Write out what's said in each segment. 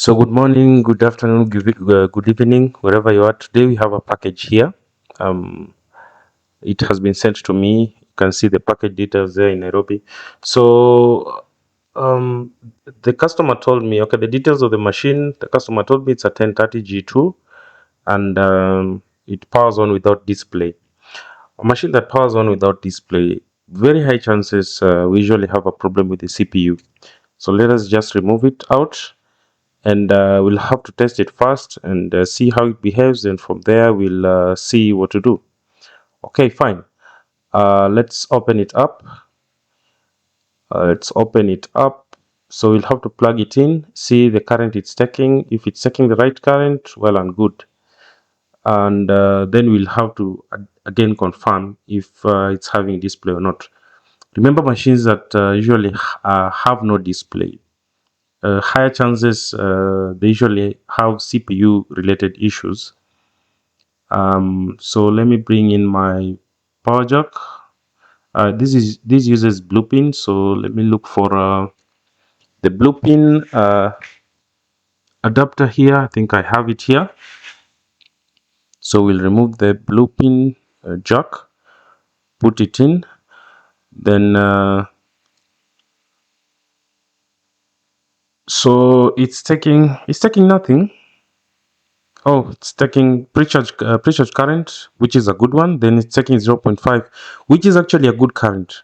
So good morning, good afternoon, good evening, wherever you are. Today we have a package here. Um, it has been sent to me. You can see the package details there in Nairobi. So the customer told me, okay, the details of the machine. The customer told me it's a 1030 G2 and it powers on without display. A machine that powers on without display, very high chances we usually have a problem with the CPU. So let us just remove it out, and we'll have to test it first and see how it behaves, and from there we'll see what to do. Okay, fine. Let's open it up. So we'll have to plug it in, see the current it's taking. If it's taking the right current, well and good, and then we'll have to again confirm if it's having display or not. Remember, machines that usually have no display, higher chances they usually have CPU related issues. So let me bring in my power jack. This uses blue pin, so let me look for the blue pin adapter here. I think I have it here. So we'll remove the blue pin jack, put it in, then so it's taking nothing. Oh, it's taking pre-charge current, which is a good one. Then it's taking 0.5, which is actually a good current.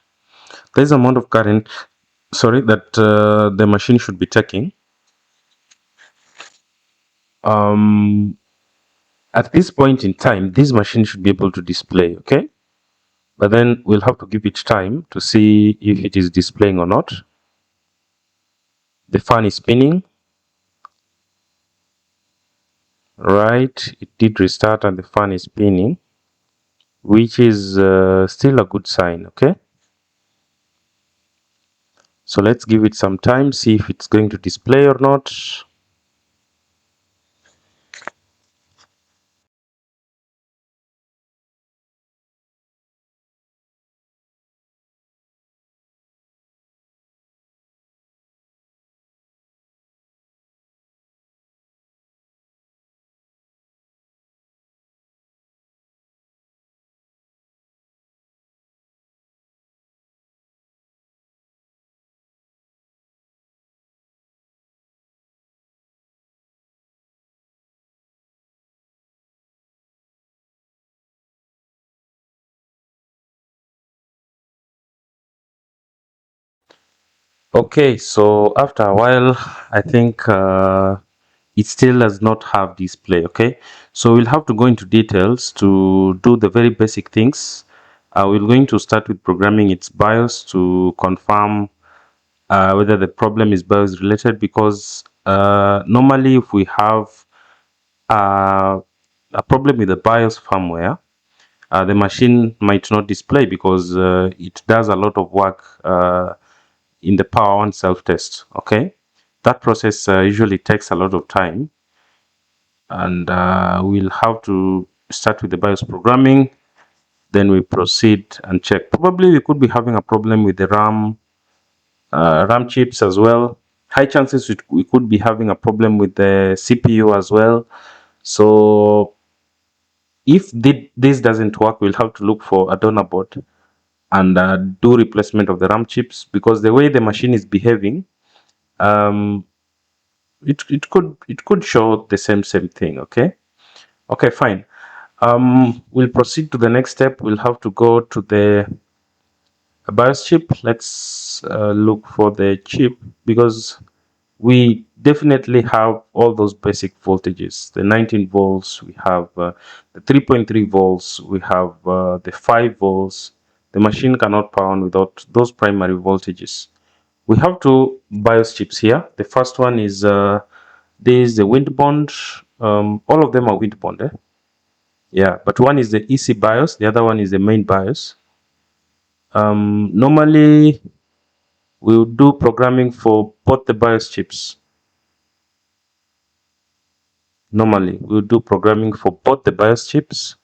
There's amount of current, sorry, that the machine should be taking. At this point in time, this machine should be able to display, okay? But then we'll have to give it time to see if it is displaying or not. The fan is spinning. Right, it did restart and the fan is spinning, which is still a good sign, okay? So let's give it some time, see if it's going to display or not. Okay, so after a while, I think it still does not have display, okay? So we'll have to go into details to do the very basic things. We're going to start with programming its BIOS to confirm whether the problem is BIOS related, because normally if we have uh, a problem with the BIOS firmware, the machine might not display because it does a lot of work in the power on self-test, okay? That process usually takes a lot of time, and we'll have to start with the BIOS programming, then we proceed and check. Probably we could be having a problem with the RAM chips as well. High chances we could be having a problem with the CPU as well. So if this doesn't work, we'll have to look for a donor board and do replacement of the RAM chips, because the way the machine is behaving, um, it could show the same thing, okay? Okay, fine. We'll proceed to the next step. We'll have to go to the BIOS chip. Let's look for the chip, because we definitely have all those basic voltages. The 19 volts, we have the 3.3 volts, we have the 5 volts. The machine cannot power on without those primary voltages. We have two BIOS chips here. The first one is this is the wind bond. All of them are wind bond, eh? Yeah, but one is the EC BIOS, the other one is the main BIOS. Normally we'll do programming for both the BIOS chips. Normally we'll do programming for both the BIOS chips.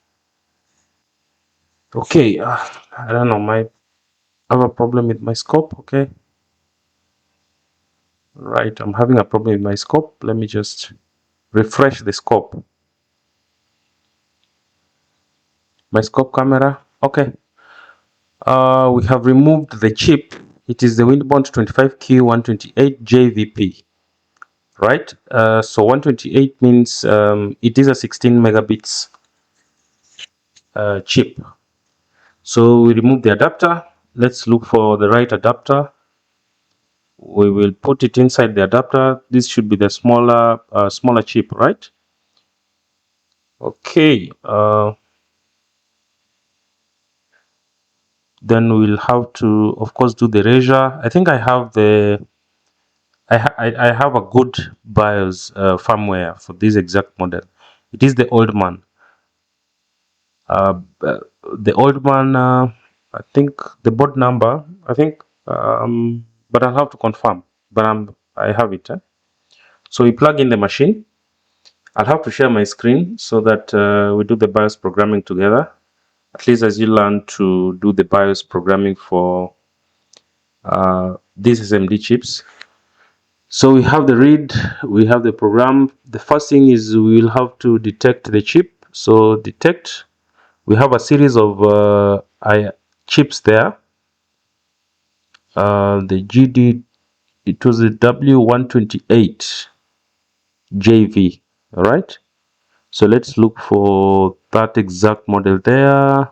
Okay, I don't know, I have a problem with my scope. Okay, Right, I'm having a problem with my scope. Let me just refresh the scope. My scope camera. Okay. We have removed the chip. It is the Windbond 25Q128 JVP. Right. So 128 means it is a 16 megabits chip. So we remove the adapter. Let's look for the right adapter. We will put it inside the adapter. This should be the smaller chip, right? Okay. Then we'll have to, of course, do the erasure. I think I have I have a good BIOS firmware for this exact model. It is the old man. The old man. I think the board number. I think, but I'll have to confirm. But I have it. So we plug in the machine. I'll have to share my screen so that we do the BIOS programming together. At least as you learn to do the BIOS programming for these SMD chips. So we have the read, we have the program. The first thing is we will have to detect the chip. So detect, we have a series of chips there. The GD, it was the W128 JV, all right? So let's look for that exact model there.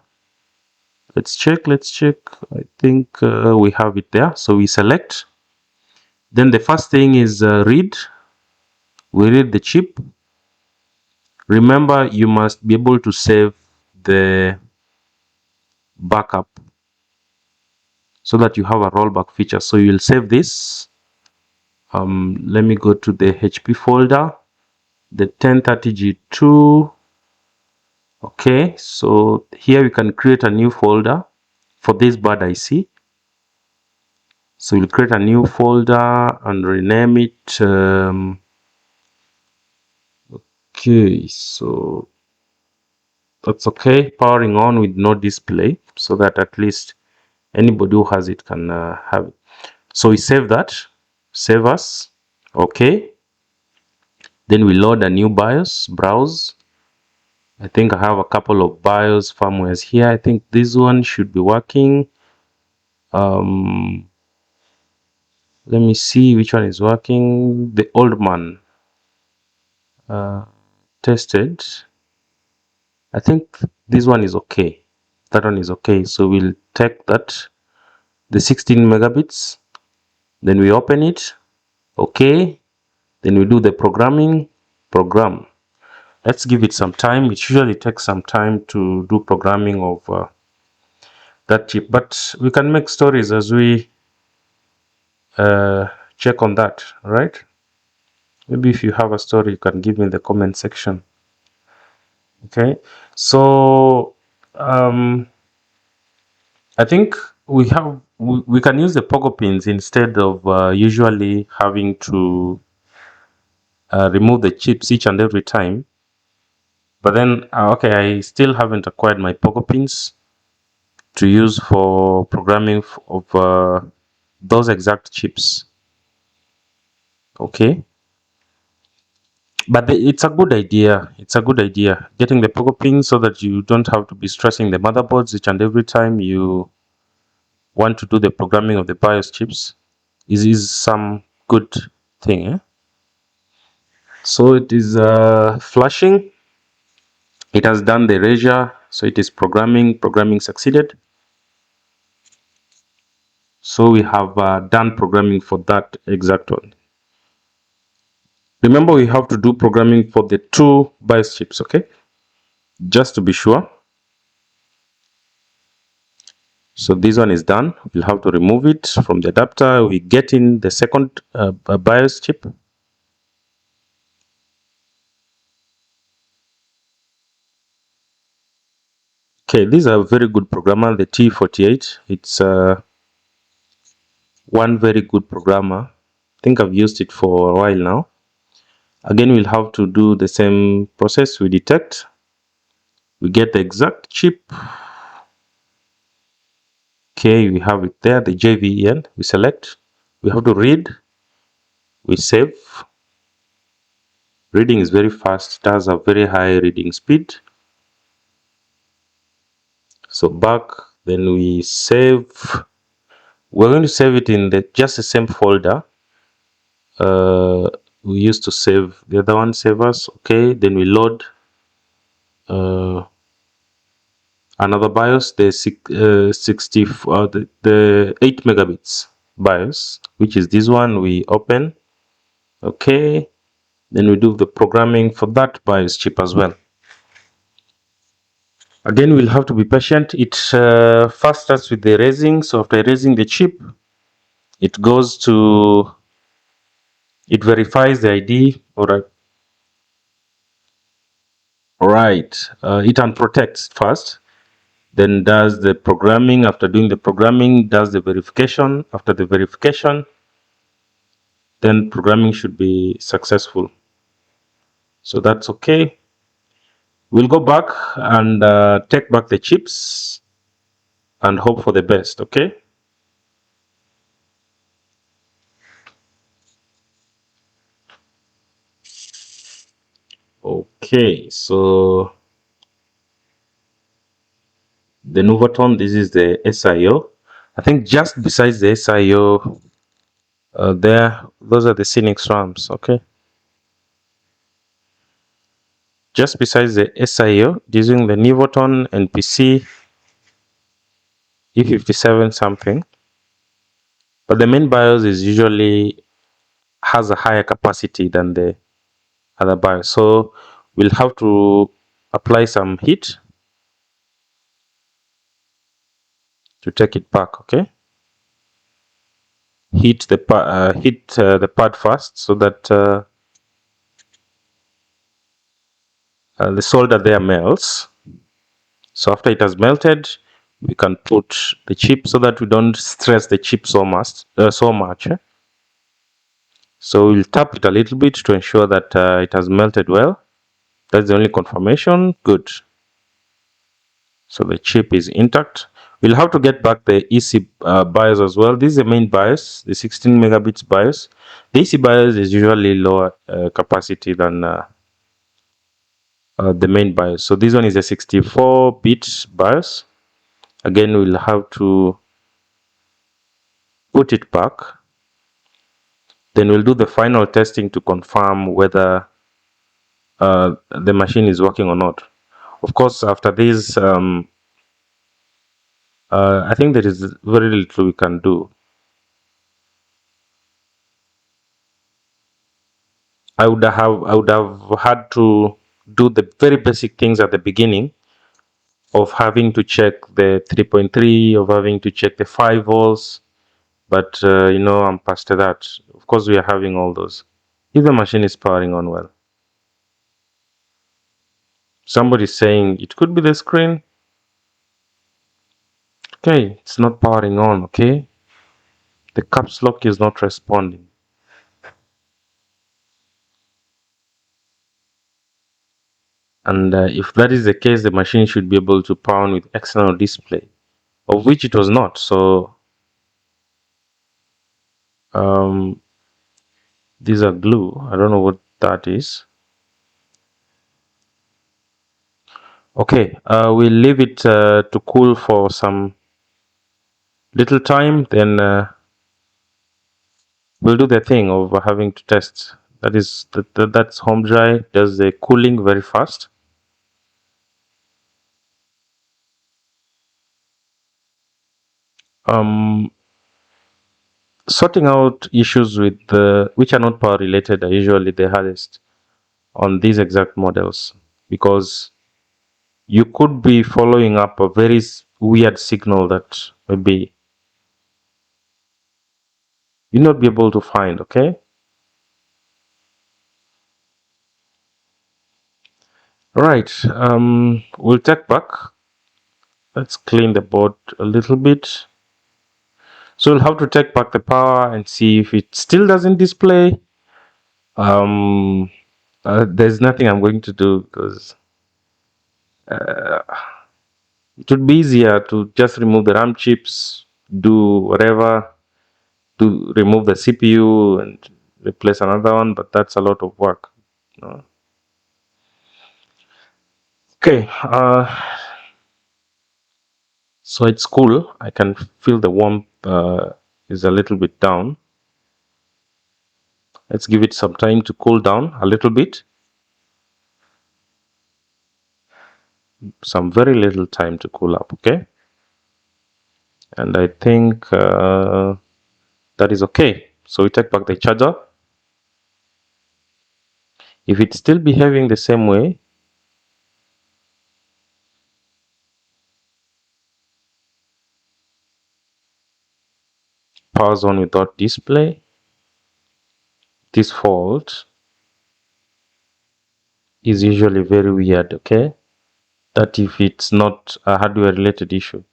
Let's check. I think we have it there. So we select. Then the first thing is read. We read the chip. Remember, you must be able to save the backup so that you have a rollback feature. So you'll save this. Let me go to the HP folder, the 1030G2. Okay, so here we can create a new folder for this bad IC. So we'll create a new folder and rename it. Okay, so that's okay. Powering on with no display, so that at least anybody who has it can have it. So we save that, save as. Okay, then we load a new BIOS, browse. I think I have a couple of BIOS firmwares here. I think this one should be working. Let me see which one is working. The old man tested. I think this one is okay. That one is okay. So we'll take that, the 16 megabits, then we open it. Okay, then we do the program. Let's give it some time. It usually takes some time to do programming of that chip, but we can make stories as we check on that, right? Maybe if you have a story, you can give me in the comment section. Okay, so I think we can use the pogo pins instead of usually having to remove the chips each and every time. But then, okay, I still haven't acquired my pogo pins to use for programming of those exact chips. Okay, but it's a good idea. It's a good idea getting the pogo pins so that you don't have to be stressing the motherboards each and every time you want to do the programming of the BIOS chips. Is some good thing. So it is flashing. It has done the erasure, so it is programming succeeded. So we have done programming for that exact one. Remember, we have to do programming for the two BIOS chips, okay? Just to be sure. So this one is done. We'll have to remove it from the adapter. We get in the second BIOS chip. Okay, these are a very good programmer, the T48. It's one very good programmer. I think I've used it for a while now. Again, we'll have to do the same process. We detect, we get the exact chip. Okay, we have it there, the JVEN. We select, we have to read. We save. Reading is very fast, it has a very high reading speed. So back, then we save. We're going to save it in just the same folder we used to save the other one. Save as. Okay, then we load another BIOS, the 8 megabits BIOS, which is this one. We open. Okay, then we do the programming for that BIOS chip as well. Again, we'll have to be patient. It first starts with the erasing. So after erasing the chip, it goes to, it verifies the ID. All right, it unprotects first, then does the programming. After doing the programming, does the verification. After the verification, then programming should be successful. So that's okay. We'll go back and take back the chips and hope for the best. Okay. Okay, so the Nuvoton, this is the SIO. I think just besides the SIO, those are the Cynics RAMs. Okay. Just besides the SIO, using the Nuvoton NPC E57 something, but the main BIOS is usually has a higher capacity than the other BIOS. So we'll have to apply some heat to take it back. Okay. Heat the pad first so that the solder there melts. So after it has melted, we can put the chip so that we don't stress the chip so much. So we'll tap it a little bit to ensure that it has melted well. That's the only confirmation. Good. So the chip is intact. We'll have to get back the EC BIOS as well. This is the main BIOS, the 16 megabits BIOS. The EC BIOS is usually lower capacity than the main BIOS. So this one is a 64-bit BIOS. Again, we'll have to put it back. Then we'll do the final testing to confirm whether the machine is working or not. Of course, after this, I think there is very little we can do. I would have had to do the very basic things at the beginning of having to check the 3.3, of having to check the 5 volts. But you know, I'm past that. Of course, we are having all those. If the machine is powering on well. Somebody's saying it could be the screen. Okay, it's not powering on. Okay, the caps lock is not responding. And if that is the case, the machine should be able to power on with external display, of which it was not. So these are glue. I don't know what that is. Okay, we'll leave it to cool for some little time, then we'll do the thing of having to test. That is that's home dry, does the cooling very fast. Sorting out issues with which are not power related are usually the hardest on these exact models, because you could be following up a very weird signal that maybe you not be able to find. Okay. All right. We'll take back. Let's clean the board a little bit. So we'll have to take back the power and see if it still doesn't display. There's nothing I'm going to do, because it would be easier to just remove the RAM chips, do whatever, to remove the CPU, and replace another one, but that's a lot of work. Okay, so it's cool. I can feel the warmth is a little bit down. Let's give it some time to cool down a little bit. Some very little time to cool up, okay? And I think that is okay. So we take back the charger. If it's still behaving the same way, powers on without display. This fault is usually very weird, okay? That if it's not a hardware related issue.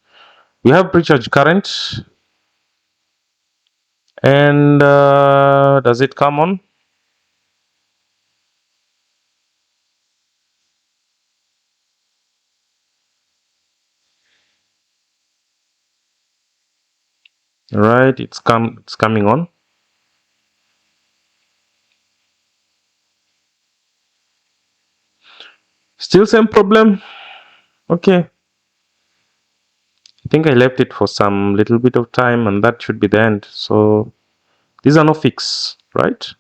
We have pre-charge current, and does it come on? Right, it's coming on. Still same problem. Okay, I think I left it for some little bit of time, and that should be the end. So these are no fix, right?